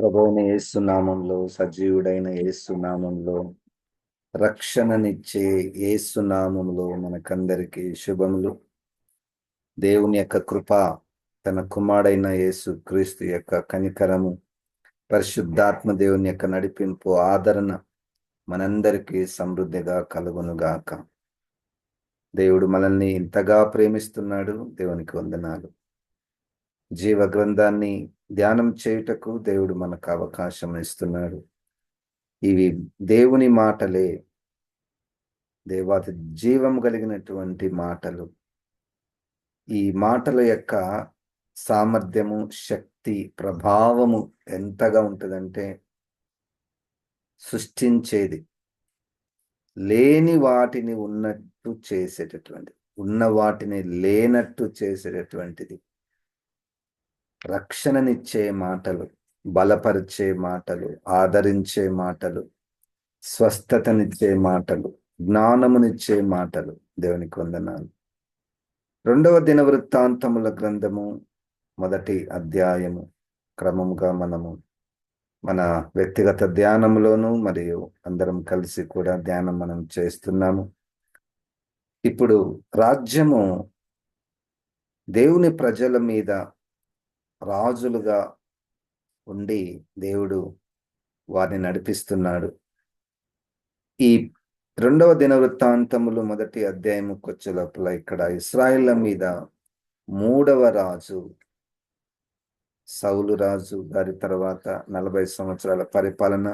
ప్రభువైన యేసు నామంలో, సజీవుడైన యేసు నామంలో, రక్షణనిచ్చే యేసు నామంలో మనకందరికీ శుభములు. దేవుని యొక్క కృప, తన కుమారుడైన యేసు క్రీస్తు యొక్క కనికరము, పరిశుద్ధాత్మ దేవుని యొక్క నడిపింపు, ఆదరణ మనందరికీ సమృద్ధిగా కలుగునుగాక. దేవుడు మనల్ని ఇంతగా ప్రేమిస్తున్నాడు. దేవునికి వందనాలు. జీవ గ్రంథాన్ని ధ్యానం చేయుటకు దేవుడు మనకు అవకాశం ఇస్తున్నాడు. ఇవి దేవుని మాటలే, దేవాతి జీవం కలిగినటువంటి మాటలు. ఈ మాటల యొక్క సామర్థ్యము, శక్తి, ప్రభావము ఎంతగా ఉంటుందంటే, సృష్టించేది, లేని వాటిని ఉన్నట్టు చేసేటటువంటిది, ఉన్న వాటిని లేనట్టు చేసేటటువంటిది, రక్షణనిచ్చే మాటలు, బలపరిచే మాటలు, ఆదరించే మాటలు, స్వస్థతనిచ్చే మాటలు, జ్ఞానమునిచ్చే మాటలు. దేవునికి వందనాలు. 2వ దినవృత్తాంతముల గ్రంథము 1వ అధ్యాయము క్రమముగా మనము మన వ్యక్తిగత ధ్యానంలోను మరియు అందరం కలిసి కూడా ధ్యానం మనం చేస్తున్నాము. ఇప్పుడు రాజ్యము దేవుని ప్రజల మీద రాజులుగా ఉండి దేవుడు వారిని నడిపిస్తున్నాడు. ఈ 2వ దినవృత్తాంతములు 1వ అధ్యాయముకి వచ్చే లోపల ఇక్కడ ఇశ్రాయేళ్ల మీద 3వ రాజు సౌలు రాజు గారి తర్వాత 40 సంవత్సరాల పరిపాలన,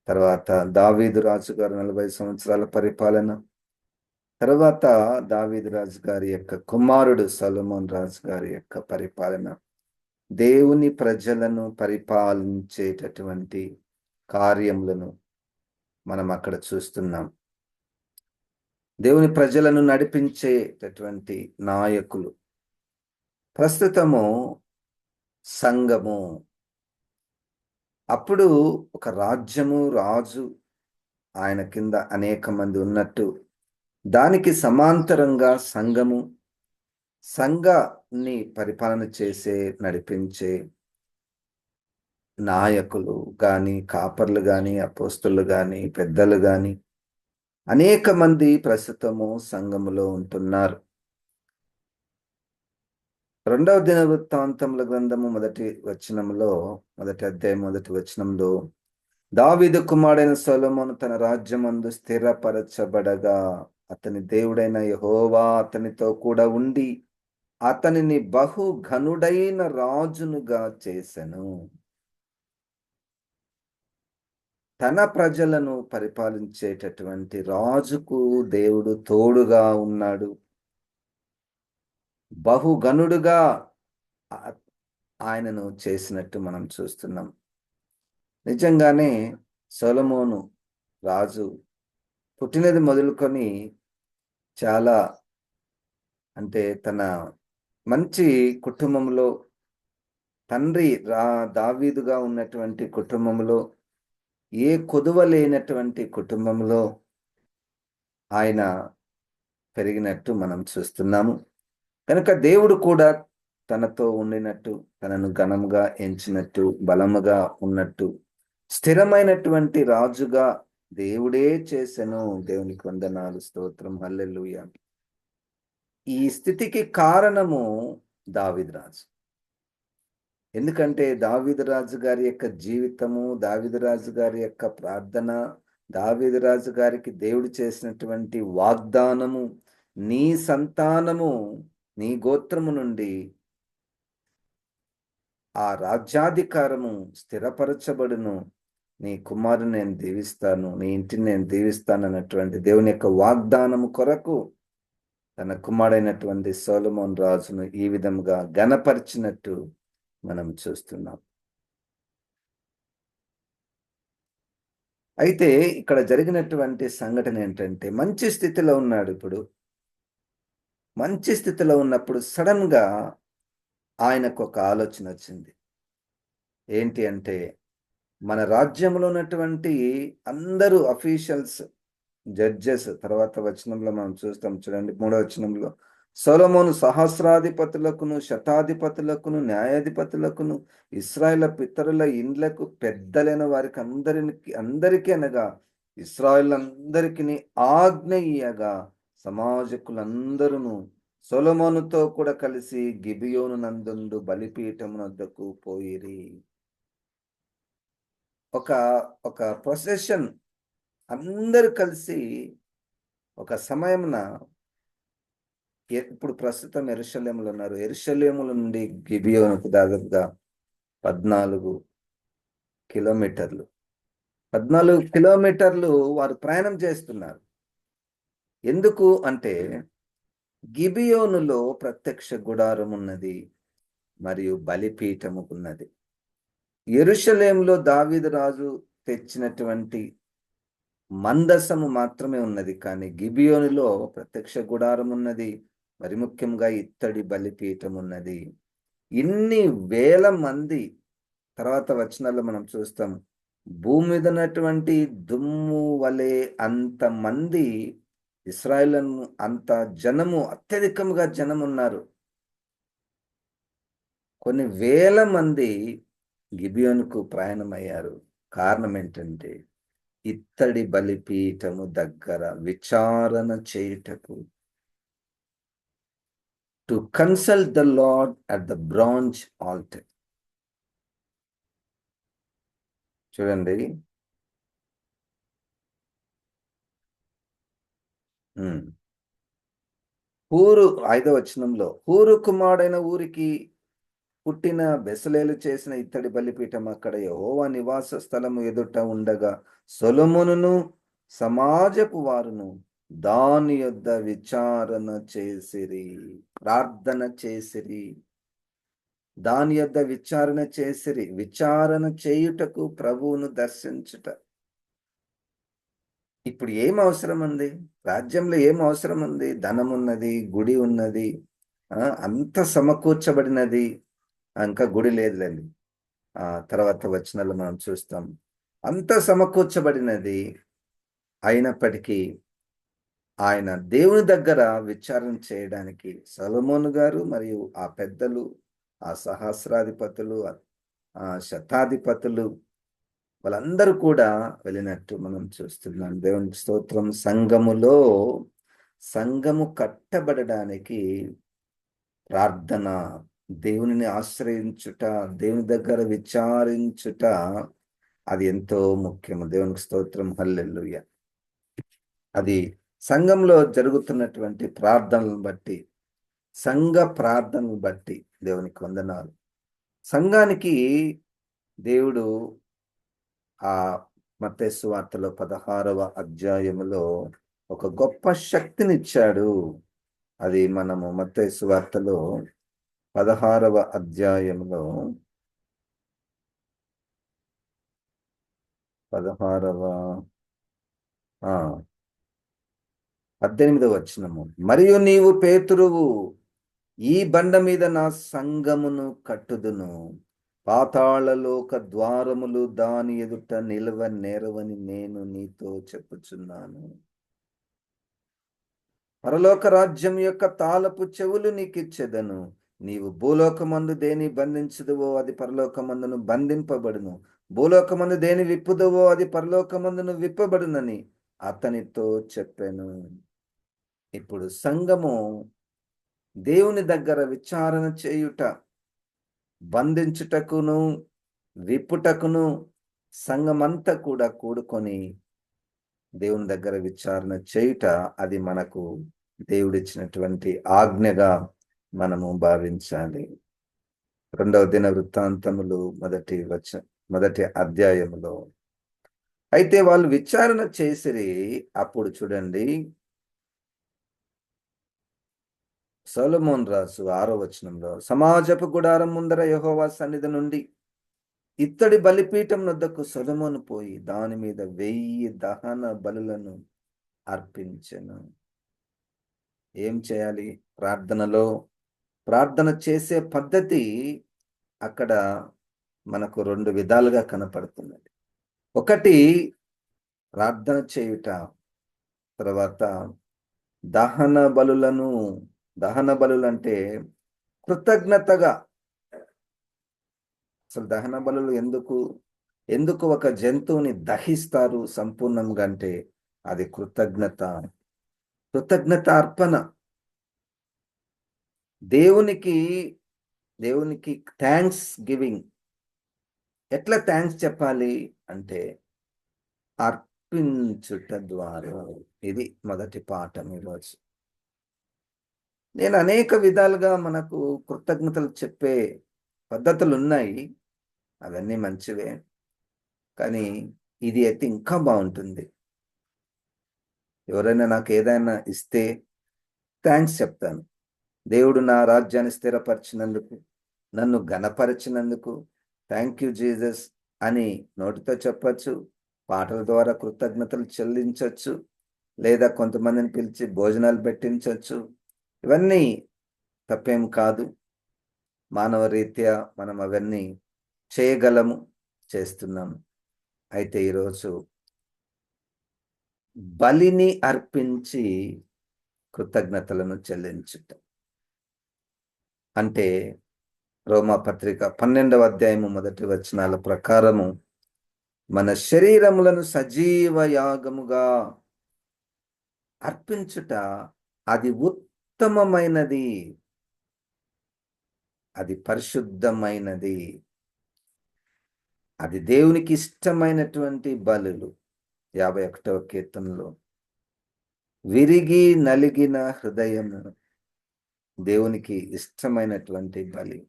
తర్వాత దావీదు రాజు గారు 40 సంవత్సరాల పరిపాలన, తర్వాత దావీదు రాజు గారి యొక్క కుమారుడు సొలొమోన్ రాజు గారి యొక్క పరిపాలన. దేవుని ప్రజలను పరిపాలించేటటువంటి కార్యములను మనం అక్కడ చూస్తున్నాం. దేవుని ప్రజలను నడిపించేటటువంటి నాయకులు. ప్రస్తుతము సంఘము. అప్పుడు ఒక రాజ్యము, రాజు, ఆయన కింద అనేక మంది ఉన్నట్టు, దానికి సమాంతరంగా సంఘము, సంఘాన్ని పరిపాలన చేసే, నడిపించే నాయకులు గాని, కాపర్లు గాని, అపోస్తలు గాని, పెద్దలు గాని అనేక మంది ప్రస్తుతము సంఘములో ఉంటున్నారు. 2వ దినవృత్తాంతముల గ్రంథము 1వ అధ్యాయం 1వ వచనంలో, దావీదు కుమారుడైన సొలొమోను తన రాజ్యమందు స్థిరపరచబడగా అతని దేవుడైన యెహోవా అతనితో కూడా ఉండి అతనిని బహు ఘనుడైన రాజునుగా చేసెను. తన ప్రజలను పరిపాలించేటటువంటి రాజుకు దేవుడు తోడుగా ఉన్నాడు. బహుగనుడుగా ఆయనను చేసినట్టు మనం చూస్తున్నాం. నిజంగానే సొలొమోను రాజు పుట్టినది మొదలుకొని చాలా, అంటే తన మంచి కుటుంబంలో, తండ్రి దావీదుగా ఉన్నటువంటి కుటుంబంలో, ఏ కొదువ లేనటువంటి కుటుంబంలో ఆయన పెరిగినట్టు మనం చూస్తున్నాము. కనుక దేవుడు కూడా తనతో ఉండినట్టు, తనను ఘనముగా ఎంచినట్టు, బలముగా ఉన్నట్టు, స్థిరమైనటువంటి రాజుగా దేవుడే చేసెను. దేవునికి వందనాలు, స్తోత్రం, హల్లెలూయా. ఈ స్థితికి కారణము దావీదు రాజు. ఎందుకంటే దావీదు రాజు గారి యొక్క జీవితము, దావీదు రాజు గారి యొక్క ప్రార్థన, దావీదు రాజు గారికి దేవుడు చేసినటువంటి వాగ్దానము, నీ సంతానము, నీ గోత్రము నుండి ఆ రాజ్యాధికారము స్థిరపరచబడును, నీ కుమారుని నేను దీవిస్తాను, నీ ఇంటిని నేను దీవిస్తాను అన్నటువంటి దేవుని యొక్క వాగ్దానము కొరకు తన కుమారుడైనటువంటి సొలొమోన్ రాజును ఈ విధంగా ఘనపరిచినట్టు మనం చూస్తున్నాం. అయితే ఇక్కడ జరిగినటువంటి సంఘటన ఏంటంటే, మంచి స్థితిలో ఉన్నాడు. ఇప్పుడు మంచి స్థితిలో ఉన్నప్పుడు సడన్ గా ఆయనకు ఒక ఆలోచన వచ్చింది. ఏంటి అంటే, మన రాజ్యంలో ఉన్నటువంటి అందరూ అఫీషియల్స్, జడ్జెస్, తర్వాత వచనంలో మనం చూస్తాం చూడండి, 3వ వచనంలో, సొలొమోను సహస్రాధిపతులకును శతాధిపతులకును న్యాయాధిపతులకును ఇశ్రాయేలు పితరుల ఇండ్లకు పెద్దలైన వారికి అందరికీ అనగా ఇశ్రాయేలందరికీ ఆజ్ఞ ఇయ్యగా సమాజకులందరూ సొలొమోనుతో కూడా కలిసి గిబియోను నందుండు బలిపీఠమునొద్దకు పోయిరి. ఒక ఒక ప్రొసెషన్ అందరూ కలిసి ఒక సమయమున ఇప్పుడు ప్రస్తుతం యెరూషలేములో ఉన్నారు. యెరూషలేముల నుండి గిబియోనుకు దాదాపుగా 14 కిలోమీటర్లు. 14 కిలోమీటర్లు వారు ప్రయాణం చేస్తున్నారు. ఎందుకు అంటే గిబియోనులో ప్రత్యక్ష గుడారం ఉన్నది మరియు బలిపీఠము ఉన్నది. యెరూషలేములో దావీదు రాజు తెచ్చినటువంటి మందసము మాత్రమే ఉన్నది. కానీ గిబియోనులో ప్రత్యక్ష గుడారం ఉన్నది. మరి ముఖ్యంగా ఇత్తడి బలిపీఠం ఉన్నది. ఇన్ని వేల మంది తర్వాత వచనాల్లో మనం చూస్తాం. భూమి మీద ఉన్నటువంటి దుమ్ము వలె అంతమంది ఇశ్రాయేలును అంత జనము అత్యధికంగా జనమున్నారు. కొన్ని వేల మంది గిబియోనుకు ప్రయాణమయ్యారు. కారణం ఏంటంటే ఇత్తడి బలిపీఠము దగ్గర విచారణ చేయుటకు. To consult the lord at the bronze altar. చూడండి, హూరు 5వ వచనంలో హూరు కుమారుడైన ఊరికి పుట్టిన బెసలేలు చేసిన ఇత్తడి బలిపీఠం అక్కడ యెహోవా నివాస స్థలము ఎదుట ఉండగా సొలొమోనును సమాజపు వారును దాని యొద్ద విచారణ చేసిరి, ప్రార్థన చేసిరి. దాని యొద్ద విచారణ చేసిరి. విచారణ చేయుటకు ప్రభువును దర్శించుట. ఇప్పుడు ఏం అవసరం ఉంది? రాజ్యంలో ఏం అవసరం ఉంది? ధనం ఉన్నది, గుడి ఉన్నది, అంత సమకూర్చబడినది. ఇంకా గుడి లేదులేండి, తర్వాత వచనాలు మనం చూస్తాం. అంత సమకూర్చబడినది అయినప్పటికీ ఆయన దేవుని దగ్గర విచారణ చేయడానికి సొలొమోను గారు మరియు ఆ పెద్దలు, ఆ సహస్రాధిపతులు, ఆ శతాధిపతులు వాళ్ళందరూ కూడా వెళ్ళినట్టు మనం చూస్తున్నాం. దేవునికి స్తోత్రం. సంఘము కట్టబడడానికి ప్రార్థన, దేవునిని ఆశ్రయించుట, దేవుని దగ్గర విచారించుట అది ఎంతో ముఖ్యము. దేవునికి స్తోత్రం. హల్లెలూయా. అది సంఘంలో జరుగుతున్నటువంటి ప్రార్థనలను బట్టి, సంఘ ప్రార్థనను బట్టి దేవునికి వందనాలు. సంఘానికి దేవుడు ఆ మత్తయి సువార్తలో 16వ అధ్యాయములో ఒక గొప్ప శక్తినిచ్చాడు. అది మనము మత్తయి సువార్తలో 16వ అధ్యాయంలో 18వ వచనము. మరియు నీవు పేతురువు, ఈ బండ మీద నా సంఘమును కట్టుదును, పాతాళలోక ద్వారములు దాని ఎదుట నిలవ నేరవని నేను నీతో చెప్పుచున్నాను. పరలోక రాజ్యం యొక్క తాళపు చెవులు నీకిచ్చెదను. నీవు భూలోకమందు దేని బంధించుదువో అది పరలోకమందును బంధింపబడును, భూలోకమందు దేని విప్పుదువో అది పరలోకమందును విప్పబడునని అతనితో చెప్పాను. ఇప్పుడు సంఘము దేవుని దగ్గర విచారణ చేయుట, బంధించుటకును విప్పుటకును సంఘమంతా కూడా కూడుకొని దేవుని దగ్గర విచారణ చేయుట అది మనకు దేవుడిచ్చినటువంటి ఆజ్ఞగా మనము భావించాలి. 2వ దినవృత్తాంతములు మొదటి అధ్యాయములో అయితే వాళ్ళు విచారణ చేసిరి. అప్పుడు చూడండి, సొలొమోను రాజు 6వ వచనంలో సమాజపు గుడారం ముందర యెహోవా సన్నిధి నుండి ఇత్తడి బలిపీఠం వద్దకు సొలొమోను పోయి దాని మీద 1000 దహన బలులను అర్పించెను. ఏం చేయాలి? ప్రార్థన చేసే పద్ధతి అక్కడ మనకు 2 విధాలుగా కనపడుతున్నది. ఒకటి ప్రార్థన చేయుట, తర్వాత దహన బలులను దహన బలులు అంటే కృతజ్ఞతగా. అసలు దహన బలులు ఎందుకు ఎందుకు ఒక జంతువుని దహిస్తారు సంపూర్ణంగా అంటే అది కృతజ్ఞత అర్పణ. దేవునికి దేవునికి థ్యాంక్స్ గివింగ్. ఎట్లా థ్యాంక్స్ చెప్పాలి అంటే అర్పించుట ద్వారా. ఇది మొదటి పాఠం ఈరోజు. నేను అనేక విధాలుగా మనకు కృతజ్ఞతలు చెప్పే పద్ధతులు ఉన్నాయి, అవన్నీ మంచివే. కానీ ఇది అయితే ఇంకా బాగుంటుంది. ఎవరైనా నాకు ఏదైనా ఇస్తే థ్యాంక్స్ చెప్తాను. దేవుడు నా రాజ్యాన్ని స్థిరపరిచినందుకు, నన్ను ఘనపరిచినందుకు థ్యాంక్ యూ జీసస్ అని నోటితో చెప్పచ్చు, పాటల ద్వారా కృతజ్ఞతలు చెల్లించవచ్చు, లేదా కొంతమందిని పిలిచి భోజనాలు పెట్టించవచ్చు. ఇవన్నీ తప్పేం కాదు. మానవ రీత్యా మనం అవన్నీ చేయగలము, చేస్తున్నాము. అయితే ఈరోజు బలిని అర్పించి కృతజ్ఞతలను చెల్లించుట అంటే రోమాపత్రిక 12వ అధ్యాయము మొదటి వచనాల ప్రకారము మన శరీరములను సజీవ యాగముగా అర్పించుట అది ఉత్తమమైనది, అది పరిశుద్ధమైనది, అది దేవునికి ఇష్టమైనటువంటి బలులు. 51వ కీర్తనలో విరిగి నలిగిన హృదయము దేవునికి ఇష్టమైనటువంటి బలి.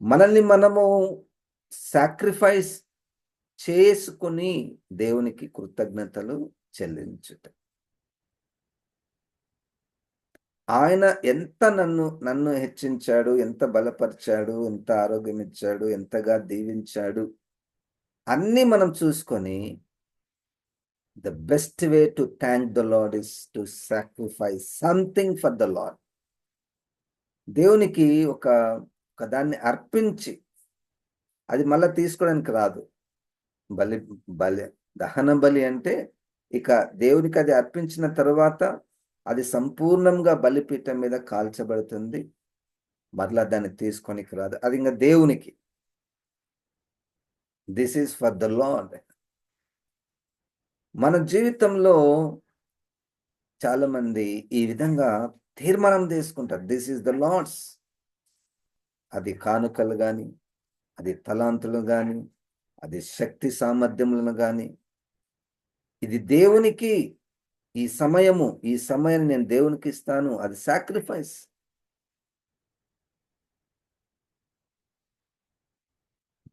మనల్ని మనము సాక్రిఫైస్ చేసుకుని దేవునికి కృతజ్ఞతలు చెల్లించుట. ఆయన ఎంత నన్ను హెచ్చించాడు, ఎంత బలపరిచాడు, ఎంత ఆరోగ్యం ఇచ్చాడు, ఎంతగా దీవించాడు అన్నీ మనం చూసుకొని the best way to thank the Lord is to sacrifice something for the Lord. దేవునికి ఒక దాన్ని అర్పించి, అది మళ్ళా తీసుకోవడానికి రాదు. బలి దహన బలి అంటే ఇక దేవునికి అది అర్పించిన తర్వాత అది సంపూర్ణంగా బలిపీఠం మీద కాల్చబడుతుంది, మరలా దాన్ని తీసుకోనికి రాదు. అది ఇంకా దేవునికి. This is for the lord. మన జీవితంలో చాలా మంది ఈ విధంగా తీర్మానం తీసుకుంటారు, దిస్ ఈజ్ ద లార్డ్స్. అది కానుకలు గాని, అది తలాంతులు గాని, అది శక్తి సామర్థ్యములను గాని, ఇది దేవునికి, ఈ సమయాన్ని నేను దేవునికి ఇస్తాను, అది సాక్రిఫైస్.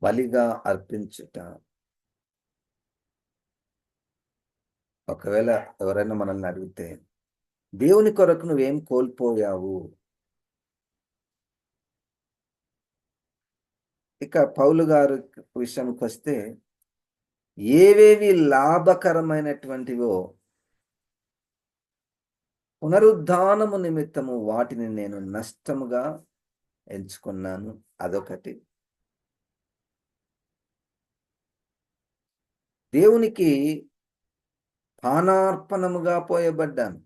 బలిగా అర్పించుట. ఒకవేళ ఎవరైనా మనల్ని అడిగితే దేవుని కొరకు నువ్వేం కోల్పోయావు? ఇక పౌలు గారు విషయానికి వస్తే ఏవేవి లాభకరమైనటువంటివో పునరుద్ధానము నిమిత్తము వాటిని నేను నష్టముగా ఎంచుకున్నాను. అదొకటి. దేవునికి పానార్పణముగా పోయబడ్డాను.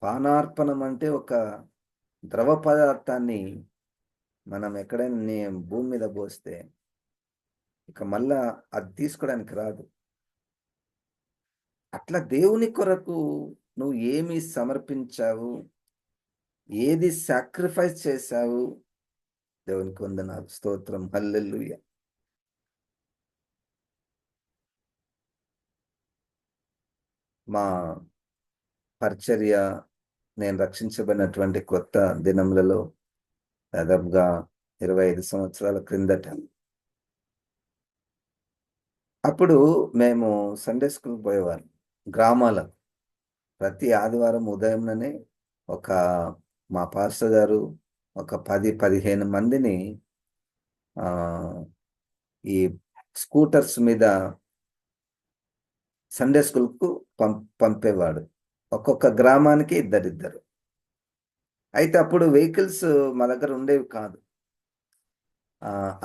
పానార్పణం అంటే ఒక ద్రవ పదార్థాన్ని మనం ఎక్కడైనా భూమి మీద పోస్తే ఇక మళ్ళా అది తీసుకోవడానికి రాదు. అట్లా దేవుని కొరకు నువ్వు ఏమి సమర్పించావు, ఏది సాక్రిఫైస్ చేశావు? దేవునికి వందనాలు, స్తోత్రం, హల్లెలూయా. మా పరిచర్య, నేను రక్షించబడినటువంటి కొత్త దినములలో దాదాపుగా 25 సంవత్సరాల క్రిందట, అప్పుడు మేము సండే స్కూల్ పోయేవాళ్ళం గ్రామాల. ప్రతి ఆదివారం ఉదయంలోనే మా పాస్టర్ గారు ఒక 10-15 మందిని ఈ స్కూటర్స్ మీద సండే స్కూల్కు పంపేవాడు. ఒక్కొక్క గ్రామానికి ఇద్దరిద్దరు. అయితే అప్పుడు వెహికల్స్ మా దగ్గర ఉండేవి కాదు.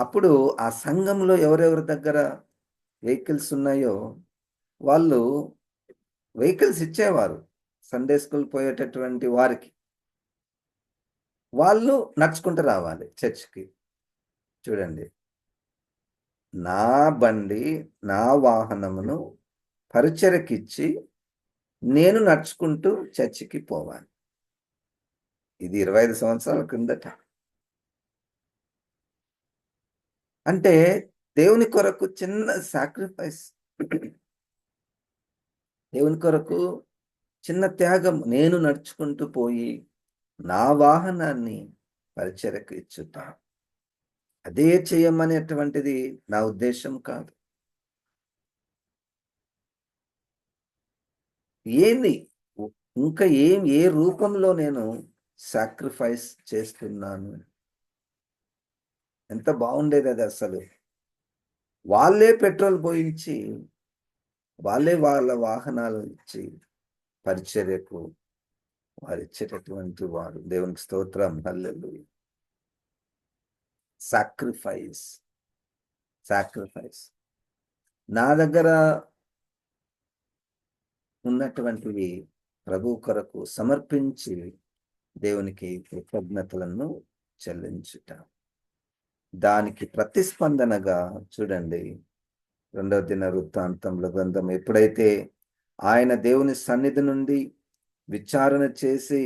అప్పుడు ఆ సంఘంలో ఎవరెవరి దగ్గర వెహికల్స్ ఉన్నాయో వాళ్ళు వెహికల్స్ ఇచ్చేవారు. సండే స్కూల్ పోయేటటువంటి వారికి వాళ్ళు నడుచుకుంటూ రావాలి చర్చ్‌కి. చూడండి. నా బండి, నా వాహనమును పరిచర్యకిచ్చి నేను నడుచుకుంటూ చర్చికి పోవాలి. ఇది 25 సంవత్సరాల క్రిందట. అంటే దేవుని కొరకు చిన్న సాక్రిఫైస్. దేవుని కొరకు చిన్న త్యాగం. నేను నడుచుకుంటూ పోయి నా వాహనాన్ని పరిచర్యకు ఇచ్చుట. అదే చేయమనేటువంటిది నా ఉద్దేశ్యం కాదు. ఏంది? ఇంకా ఏ రూపంలో నేను సాక్రిఫైస్ చేస్తున్నాను? ఎంత బావుండేదది అసలు. వాళ్ళే పెట్రోల్ పోయించి, వాళ్ళే వాళ్ళ వాహనాలు ఇచ్చి పరిచర్యకు వారిచ్చేటటువంటి వారు. దేవునికి స్తోత్రం. హల్లెలూయా. సాక్రిఫైస్. సాక్రిఫైస్. నా దగ్గర ఉన్నటువంటివి ప్రభువు కొరకు సమర్పించి దేవునికి కృతజ్ఞతలను చెల్లించుట. దానికి ప్రతిస్పందనగా చూడండి, 2వ దినవృత్తాంతముల గ్రంథం ఎప్పుడైతే ఆయన దేవుని సన్నిధి నుండి విచారణ చేసి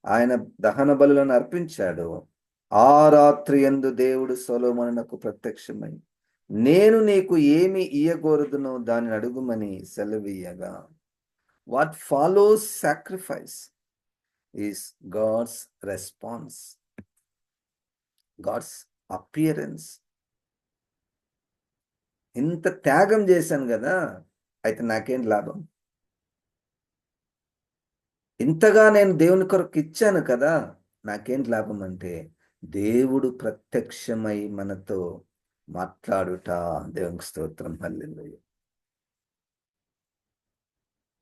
ఆయన దహన బలులను అర్పించాడో, ఆ రాత్రి యందు దేవుడు సొలొమోనునకు ప్రత్యక్షమై, నేను నీకు ఏమి ఇయ్యగోరుదునో దానిని అడుగుమని సెలవీయగా, what follows sacrifice is God's response, God's appearance. ఇంత త్యాగం చేశాను కదా, అయితే నాకేం లాభం? ఇంతగా నేను దేవుని కొరకు ఇచ్చాను కదా, నాకేంటి లాభం అంటే, దేవుడు ప్రత్యక్షమై మనతో మాట్లాడుట. దేవునికి స్తోత్రం. హల్లెలూయా.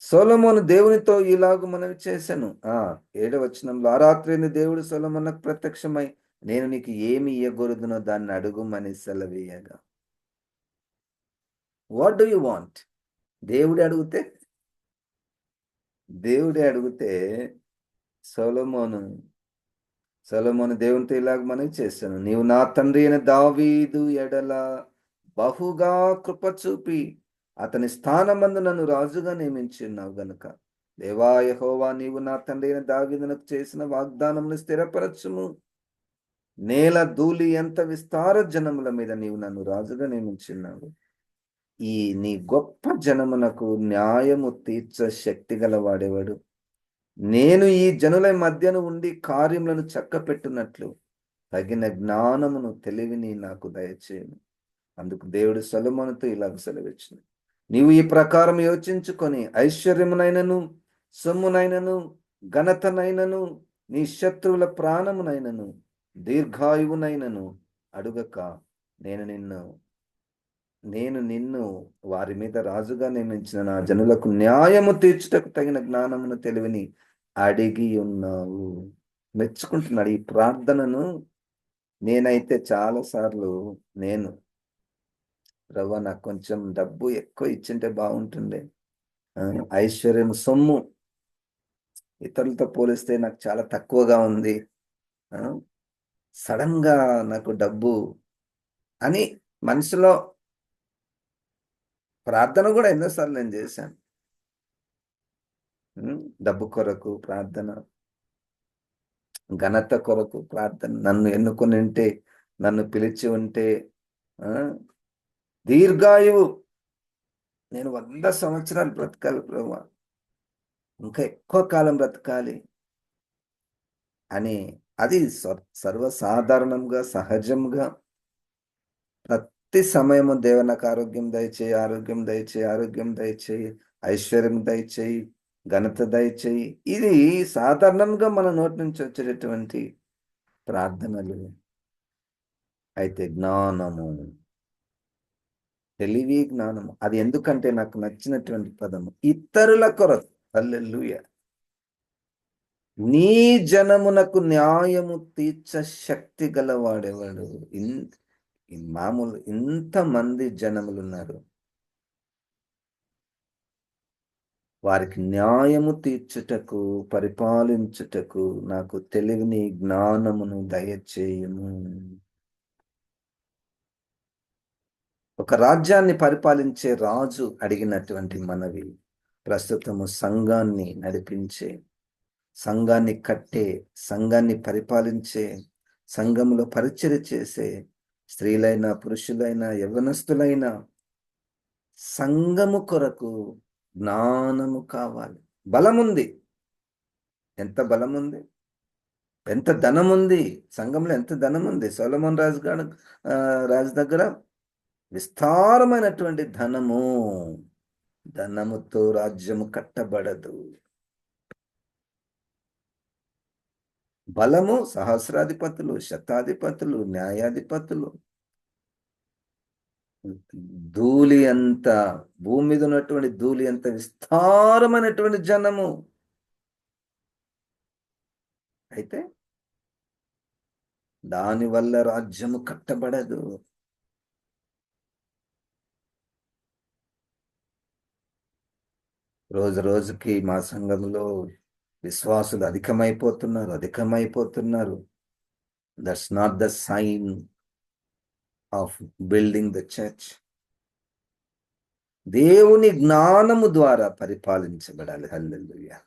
సొలొమోను దేవునితో ఇలాగ మనవి చేశాను. 7వ వచనంలో, ఆ రాత్రి దేవుడు సొలొమోనుకు ప్రత్యక్షమై, నేను నీకు ఏమి ఇయ్యగోరుదునో దాన్ని అడుగుమని సెలవీయగా. What do you want? దేవుడే అడిగితే దేవుడే అడిగితే సొలొమోను సొలొమోను దేవునితో ఇలాగ మనవి చేశాను. నీవు నా తండ్రి అయిన దావీదు ఎడల బహుగా కృప చూపి అతని స్థానమందు నన్ను రాజుగా నియమించి ఉన్నావు గనుక, దేవా యెహోవా, నీవు నా తండ్రి అయిన దావీదునకు చేసిన వాగ్దానమును స్థిరపరచుము. నేల ధూళి ఎంత విస్తార జనముల మీద నీవు నన్ను రాజుగా నియమించున్నావు. ఈ నీ గొప్ప జనమునకు న్యాయము తీర్చ శక్తి గలవాడెవడు? నేను ఈ జనుల మధ్యను ఉండి కార్యములను చక్కపెట్టునట్లు తగిన జ్ఞానమును తెలివిని నాకు దయచేయను. అందుకు దేవుడు సొలొమోనుతో ఇలాగ సెలవిచ్చును. నీవు ఈ ప్రకారం యోచించుకొని ఐశ్వర్యమునైనను, సొమ్మునైనను, ఘనతనైనను, నీ శత్రువుల ప్రాణమునైనను, దీర్ఘాయువునైనను అడుగక, నేను నిన్ను వారి మీద రాజుగా నియమించిన నా జనులకు న్యాయము తీర్చుటకు తగిన జ్ఞానమును తెలివిని అడిగి ఉన్నావు. మెచ్చుకుంటున్నాడు ఈ ప్రార్థనను. నేనైతే చాలాసార్లు ప్రభువా, నాకు కొంచెం డబ్బు ఎక్కువ ఇచ్చింటే బాగుంటుండే, ఐశ్వర్యం, సొమ్ము ఇతరులతో పోలిస్తే నాకు చాలా తక్కువగా ఉంది, సడన్ గా నాకు డబ్బు అని మనసులో ప్రార్థన కూడా ఎన్నోసార్లు నేను చేశాను. డబ్బు కొరకు ప్రార్థన, ఘనత కొరకు ప్రార్థన, నన్ను ఎన్నుకొని ఉంటే, నన్ను పిలిచి ఉంటే, దీర్ఘాయువు, నేను 100 సంవత్సరాలు బ్రతకాలి ప్రభువా, ఇంకా ఎక్కువ కాలం బ్రతకాలి అని. అది సర్వసాధారణంగా, సహజంగా ప్రతి సమయము దేవ నాకు ఆరోగ్యం దయచేయి, ఆరోగ్యం దయచేయి, ఆరోగ్యం దయచేయి, ఐశ్వర్యం దయచేయి, ఘనత దయచేయి. ఇది సాధారణంగా మన నోటి నుంచి వచ్చేటటువంటి ప్రార్థనలు. అయితే జ్ఞానము, తెలివి, జ్ఞానము, అది ఎందుకంటే నాకు నచ్చినటువంటి పదము, ఇతరుల కొరకు. హల్లెలూయా. నీ జనమునకు న్యాయము తీర్చ శక్తి గలవాడెవడు? మామూలు ఇంతమంది జనములు ఉన్నారు. వారికి న్యాయము తీర్చుటకు, పరిపాలించుటకు నాకు తెలివిని, జ్ఞానమును దయచేయుము. ఒక రాజ్యాన్ని పరిపాలించే రాజు అడిగినటువంటి మనవి, ప్రస్తుతము సంఘాన్ని నడిపించే, సంఘాన్ని కట్టే, సంఘాన్ని పరిపాలించే, సంఘములో పరిచర్య చేసే స్త్రీలైనా, పురుషులైనా, యవ్వనస్తులైనా సంఘము కొరకు జ్ఞానము కావాలి. బలముంది. ఎంత బలముంది, ఎంత ధనముంది, సంఘంలో ఎంత ధనముంది. సొలొమోన్ రాజు దగ్గర విస్తారమైనటువంటి ధనము. ధనముతో రాజ్యము కట్టబడదు. బలము సహస్రాధిపతులు, శతాధిపతులు, న్యాయాధిపతులు, ధూళి అంత, భూమి మీద ఉన్నటువంటి ధూళి అంత విస్తారమైనటువంటి జనము. అయితే దానివల్ల రాజ్యము కట్టబడదు. రోజు రోజుకి మా సంఘంలో విశ్వాసులు అధికమైపోతున్నారు. That's not the sign of building the church. దేవుని జ్ఞానము ద్వారా పరిపాలించబడాలి. హల్లెలూయా.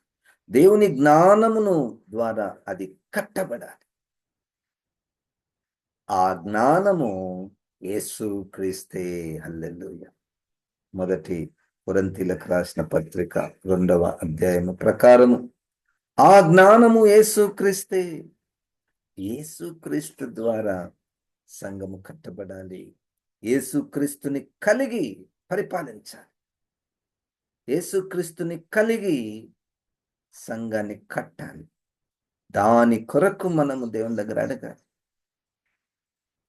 దేవుని జ్ఞానమును ద్వారా అది కట్టబడాలి. ఆ జ్ఞానము యేసు క్రీస్తే. హల్లెలూయా. మొదటి కొరింథీయులకు రాసిన పత్రిక 2వ అధ్యాయము ప్రకారము ఆ జ్ఞానము యేసు క్రీస్తే. యేసు క్రీస్తు ద్వారా సంఘము కట్టబడాలి. యేసు క్రీస్తుని కలిగి పరిపాలించాలి. యేసు క్రీస్తుని కలిగి సంఘాన్ని కట్టాలి. దాని కొరకు మనము దేవుని దగ్గర అడగాలి.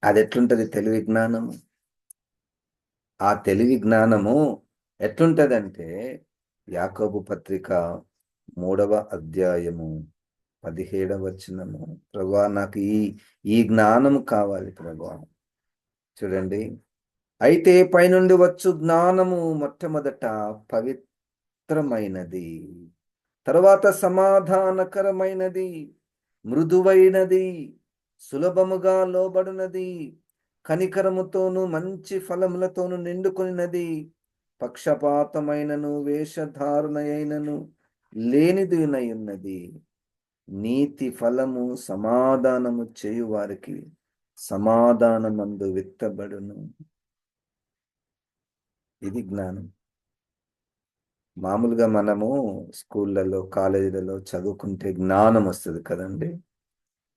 అది ఎట్లుంటది? తెలివి జ్ఞానము. ఆ తెలివి జ్ఞానము ఎట్లుంటదంటే, యాకోబు పత్రిక 3వ అధ్యాయము 17వ వచనము, ప్రభువా నాకు ఈ జ్ఞానము కావాలి ప్రభువా. చూడండి, అయితే పైనుండి వచ్చు జ్ఞానము మొట్టమొదట పవిత్రమైనది, తరువాత సమాధానకరమైనది, మృదువైనది, సులభముగా లోబడినది, కనికరముతోను మంచి ఫలములతోను నిండుకొనినది, పక్షపాతమైనను వేషధారణయైనను లేనిదినై ఉన్నది. నీతి ఫలము సమాధానము చేయువారికి సమాధానమందు విత్తబడును. ఇది జ్ఞానం. మామూలుగా మనము స్కూళ్ళలో, కాలేజీలలో చదువుకుంటే జ్ఞానం వస్తుంది కదండి.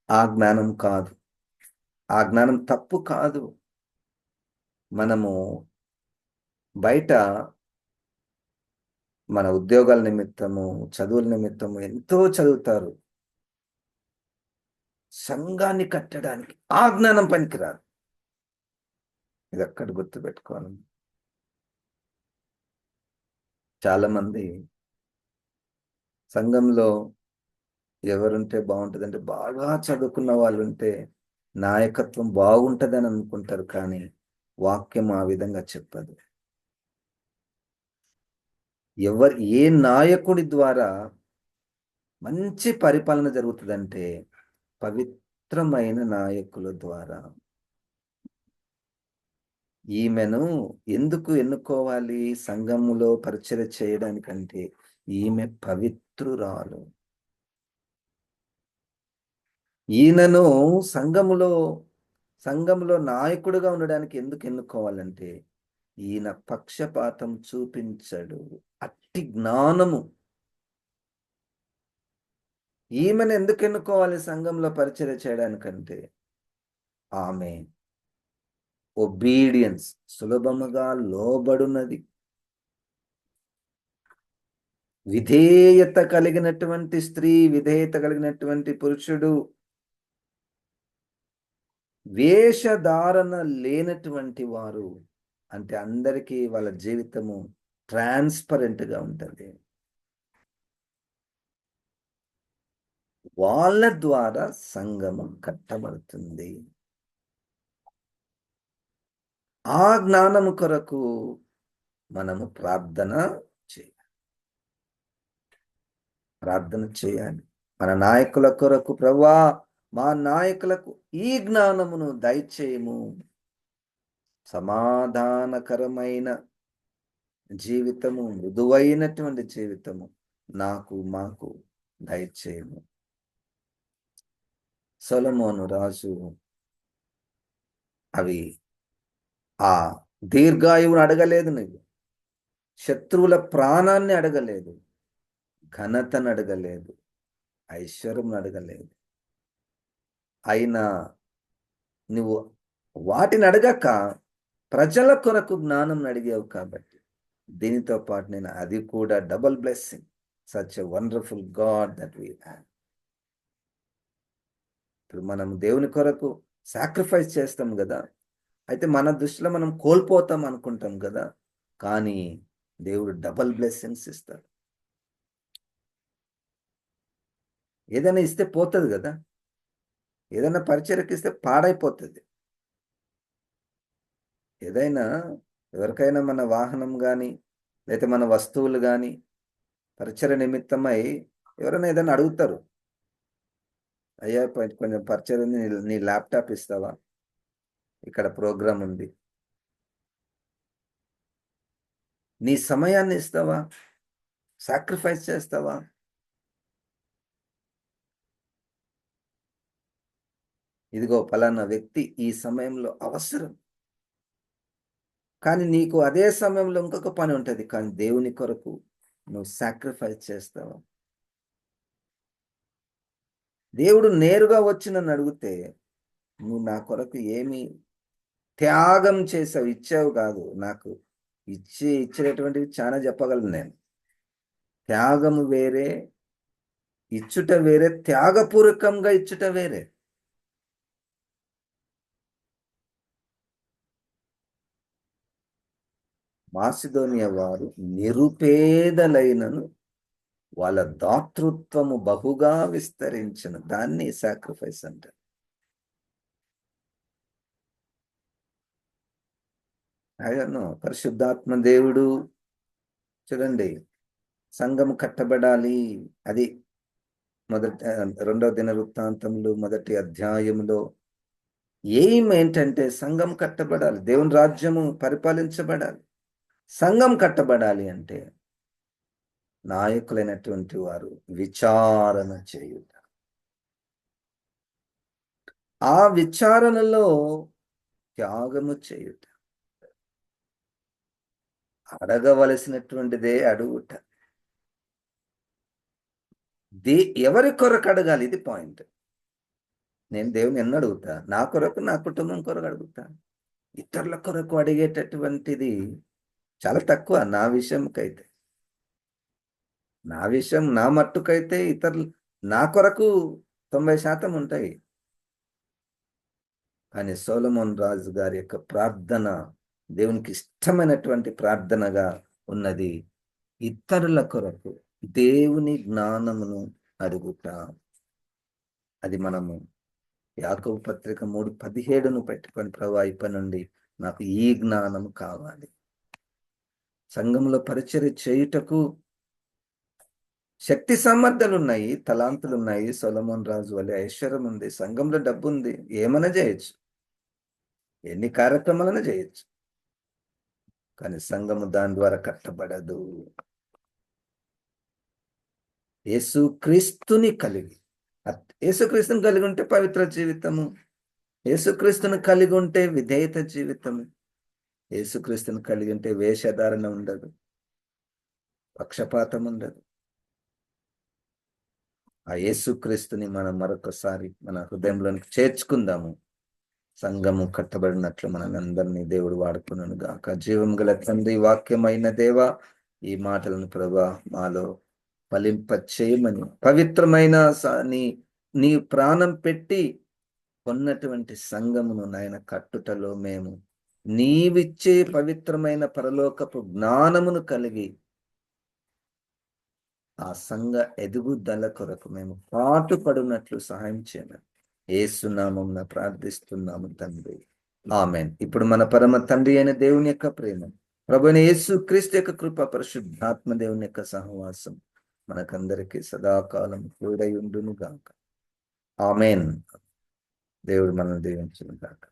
ఆ జ్ఞానం కాదు. ఆ జ్ఞానం తప్పు కాదు. మనము బయట మన ఉద్యోగాల నిమిత్తము, చదువుల నిమిత్తము ఎంతో చదువుతారు. సంఘాన్ని కట్టడానికి ఆ జ్ఞానం పనికిరాదు. ఇది అక్కడ గుర్తుపెట్టుకోవాలి. చాలా మంది సంఘంలో ఎవరుంటే బాగుంటుందంటే, బాగా చదువుకున్న వాళ్ళు ఉంటే నాయకత్వం బాగుంటుందని అనుకుంటారు, కానీ వాక్యం ఆ విధంగా చెప్పదు. ఏ నాయకుడి ద్వారా మంచి పరిపాలన జరుగుతుందంటే పవిత్రమైన నాయకుల ద్వారా. ఈమెను ఎందుకు ఎన్నుకోవాలి సంఘములో పరిచర్య చేయడానికంటే, ఈమె పవిత్రురాలు. ఈయనను సంఘములో నాయకుడిగా ఉండడానికి ఎందుకు ఎన్నుకోవాలంటే, ఈయన పక్షపాతం చూపించడు. అట్టి జ్ఞానము. ఈమెను ఎందుకు ఎన్నుకోవాలి సంఘంలో పరిచర్య చేయడానికంటే, ఆమె ఒబీడియన్స్, సులభముగా లోబడునది, విధేయత కలిగినటువంటి స్త్రీ, విధేయత కలిగినటువంటి పురుషుడు, వేషధారణ లేనటువంటి వారు. అంటే అందరికీ వాళ్ళ జీవితము ట్రాన్స్పరెంట్గా ఉంటుంది. వాళ్ళ ద్వారా సంఘము కట్టబడుతుంది. ఆ జ్ఞానము కొరకు మనము ప్రార్థన చేయాలి. ప్రార్థన చేయాలి. మన నాయకుల కొరకు, ప్రభువా మా నాయకులకు ఈ జ్ఞానమును దయచేయము, సమాధానకరమైన జీవితము, మృదువైనటువంటి జీవితము మాకు దయచేయము. సొలొమోను రాజు అవి ఆ దీర్ఘాయువును అడగలేదు, నువ్వు శత్రువుల ప్రాణాన్ని అడగలేదు, ఘనతను అడగలేదు, ఐశ్వర్యం అడగలేదు. అయినా నువ్వు వాటిని అడగక ప్రజల కొరకు జ్ఞానం అడిగావు కాబట్టి దీనితో పాటు నేను అది కూడా double blessing. Such a wonderful God that we have. ఇప్పుడు మనం దేవుని కొరకు సాక్రిఫైస్ చేస్తాం కదా, అయితే మన దృష్టిలో మనం కోల్పోతాం అనుకుంటాం కదా, కానీ దేవుడు డబుల్ బ్లెస్సింగ్స్ ఇస్తాడు. ఏదైనా ఇస్తే పోతుంది కదా, ఏదైనా పరిచర్యకి ఇస్తే పాడైపోతుంది. ఏదైనా ఎవరికైనా మన వాహనం కానీ లేకపోతే మన వస్తువులు కానీ పరిచర్య నిమిత్తమై ఎవరైనా ఏదైనా అడుగుతారు, అయ్యా కొంచెం పరిచర్య ఉంది, నీ ల్యాప్టాప్ ఇస్తావా, ఇక్కడ ప్రోగ్రామ్ ఉంది, నీ సమయాన్ని ఇస్తావా, సాక్రిఫైస్ చేస్తావా? ఇదిగో ఫలానా వ్యక్తి ఈ సమయంలో అవసరం, కానీ నీకు అదే సమయంలో ఇంకొక పని ఉంటుంది, కానీ దేవుని కొరకు నువ్వు సాక్రిఫైస్ చేస్తావా? దేవుడు నేరుగా వచ్చి నన్ను అడిగితే నువ్వు నా కొరకు ఏమి త్యాగం చేసావు, ఇచ్చావు కాదు, నాకు ఇచ్చేటువంటివి చాలా చెప్పగలను నేను. త్యాగము వేరే, ఇచ్చుట వేరే, త్యాగపూర్వకంగా ఇచ్చుట వేరే. మాసిదోనియా వారు నిరుపేదలైనను వాళ్ళ దాతృత్వము బహుగా విస్తరించిన దాన్ని సాక్రిఫైస్ అంటారు. అయ్యను పరిశుద్ధాత్మ దేవుడు చూడండి, సంఘం కట్టబడాలి, అది రెండవ దినవృత్తాంతంలో 1వ అధ్యాయంలో ఎయిమ్ ఏంటంటే సంఘం కట్టబడాలి, దేవుని రాజ్యము పరిపాలించబడాలి. సంఘం కట్టబడాలి అంటే నాయకులైనటువంటి వారు విచారణ చేయుట, ఆ విచారణలో త్యాగము చేయుట, అడగవలసినటువంటిదే అడుగుట. ఎవరి కొరకు అడగాలి, ఇది పాయింట్. నేను దేవుని ఎన్న అడుగుతా, నా కొరకు, నా కుటుంబం కొరకు అడుగుతా. ఇతరుల కొరకు అడిగేటటువంటిది చాలా తక్కువ. నా మట్టుకైతే ఇతరులు నా కొరకు 90% ఉంటాయి. కానీ సొలొమోన్ రాజు గారి యొక్క ప్రార్థన దేవునికి ఇష్టమైనటువంటి ప్రార్థనగా ఉన్నది. ఇతరుల కొరకు దేవుని జ్ఞానమును అడుగుతా. అది మనము యాకోబు పత్రిక 3:17 పెట్టుకొని, ప్రభువా ఇప్పటి నుండి నాకు ఈ జ్ఞానం కావాలి. సంఘంలో పరిచర్య చేయుటకు శక్తి సామర్థ్యాలు ఉన్నాయి, తలాంతులు ఉన్నాయి. సొలొమోన్ రాజు వలె ఐశ్వర్యం ఉంది, సంఘంలో డబ్బు ఉంది, ఏమైనా చేయొచ్చు, ఎన్ని కార్యక్రమాలైనా చేయొచ్చు. కానీ సంఘము దాని ద్వారా కట్టబడదు. యేసుక్రీస్తుని కలిగి ఉంటే పవిత్ర జీవితము, యేసుక్రీస్తుని కలిగి ఉంటే విధేయత జీవితము, యేసుక్రీస్తుని కలిగి ఉంటే వేషధారణ ఉండదు, పక్షపాతం ఉండదు. ఆ యేసుక్రీస్తుని మనం మరొకసారి మన హృదయంలోనికి చేర్చుకుందాము. సంఘము కట్టబడినట్లు మనందరినీ దేవుడు వాడుకున్నాను గాక. జీవం గల తండ్రి, వాక్యమైన దేవ, ఈ మాటలను ప్రభా మాలో ఫలింప చేయమని, పవిత్రమైన నీ ప్రాణం పెట్టి కొన్నటువంటి సంఘమును నాయన కట్టుటలో మేము నీవిచ్చే పవిత్రమైన పరలోకపు జ్ఞానమును కలిగి ఆ సంఘ ఎదుగుదల కొరకు మేము పాటుపడినట్లు సహాయం చేయమని యేసు నామమున ప్రార్థిస్తున్నాము తండ్రి, ఆమేన్. ఇప్పుడు మన పరమ తండ్రి అయిన దేవుని యొక్క ప్రేమ, ప్రభువైన యేసు క్రీస్తు యొక్క కృప, పరిశుద్ధాత్మ దేవుని యొక్క సహవాసం మనకందరికీ సదాకాలం తోడై ఉండును గాక. ఆమెన్. దేవుడు మనల్ని దీవించును గాక.